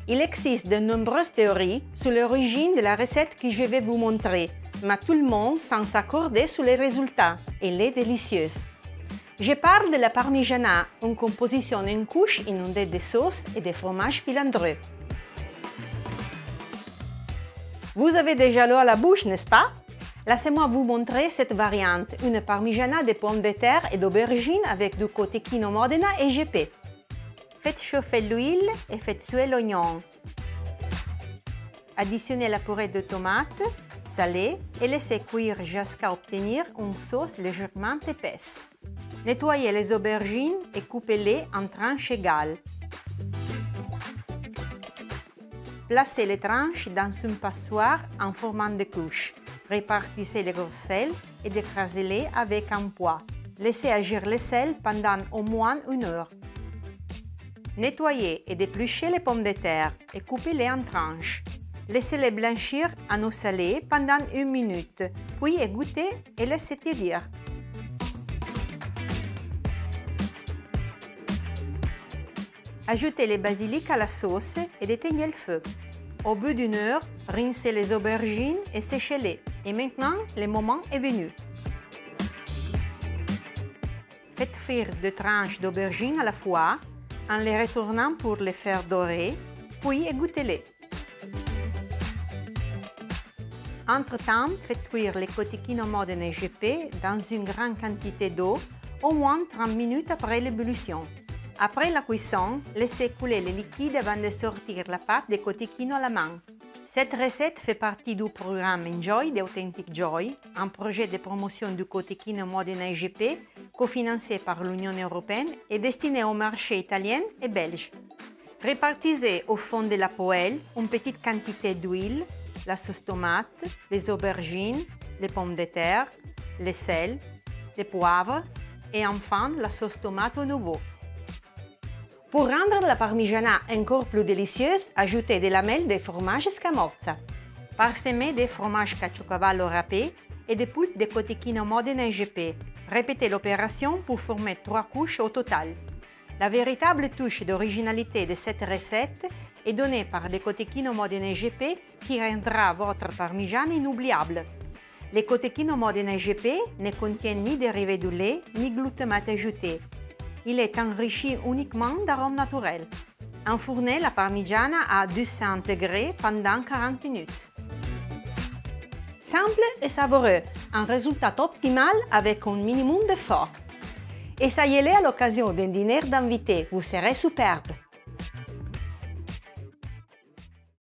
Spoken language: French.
Il existe de nombreuses théories sur l'origine de la recette que je vais vous montrer, mais tout le monde semble s'accorder sur les résultats. Elle est délicieuse. Je parle de la parmigiana, une composition en couche inondée de sauce et de fromage filandreux. Vous avez déjà l'eau à la bouche, n'est-ce pas? Laissez-moi vous montrer cette variante, une parmigiana de pommes de terre et d'aubergines avec du cotechino Modena et GP. Faites chauffer l'huile et faites suer l'oignon. Additionnez la purée de tomates, salée et laissez cuire jusqu'à obtenir une sauce légèrement épaisse. Nettoyez les aubergines et coupez-les en tranches égales. Placez les tranches dans une passoire en formant des couches. Répartissez les grosses sels et écrasez-les avec un poids. Laissez agir les sels pendant au moins 1 heure. Nettoyez et dépluchez les pommes de terre et coupez-les en tranches. Laissez-les blanchir en eau salée pendant 1 minute, puis égouttez et laissez tiédir. Ajoutez les basilic à la sauce et éteignez le feu. Au bout d'1 heure, rincez les aubergines et séchez-les. Et maintenant, le moment est venu. Faites frire 2 tranches d'aubergines à la fois, en les retournant pour les faire dorer, puis égouttez-les. Entre-temps, faites cuire les cotechino Modena et GP dans une grande quantité d'eau, au moins 30 minutes après l'ébullition. Après la cuisson, laissez couler le liquide avant de sortir la pâte de cotechino à la main. Cette recette fait partie du programme Enjoy d'Authentic Joy, un projet de promotion du cotechino Modena et GP cofinancé par l'Union européenne et destiné au marché italien et belge. Répartissez au fond de la poêle une petite quantité d'huile, la sauce tomate, les aubergines, les pommes de terre, le sel, les poivres et enfin la sauce tomate au nouveau. Pour rendre la parmigiana encore plus délicieuse, ajoutez des lamelles de fromage scamorza. Parsemez des fromages caciocavallo râpés et des poulpes de cotechino Modena et GP. Répétez l'opération pour former 3 couches au total. La véritable touche d'originalité de cette recette est donnée par les cotechino Modena et GP qui rendra votre parmigiana inoubliable. Les cotechino Modena et GP ne contiennent ni dérivés du lait ni glutamate ajouté. Il est enrichi uniquement d'arômes naturels. Enfournez la parmigiana à 200 degrés pendant 40 minutes. Simple et savoureux, un résultat optimal avec un minimum d'effort. Essayez-les à l'occasion d'un dîner d'invités, vous serez superbe.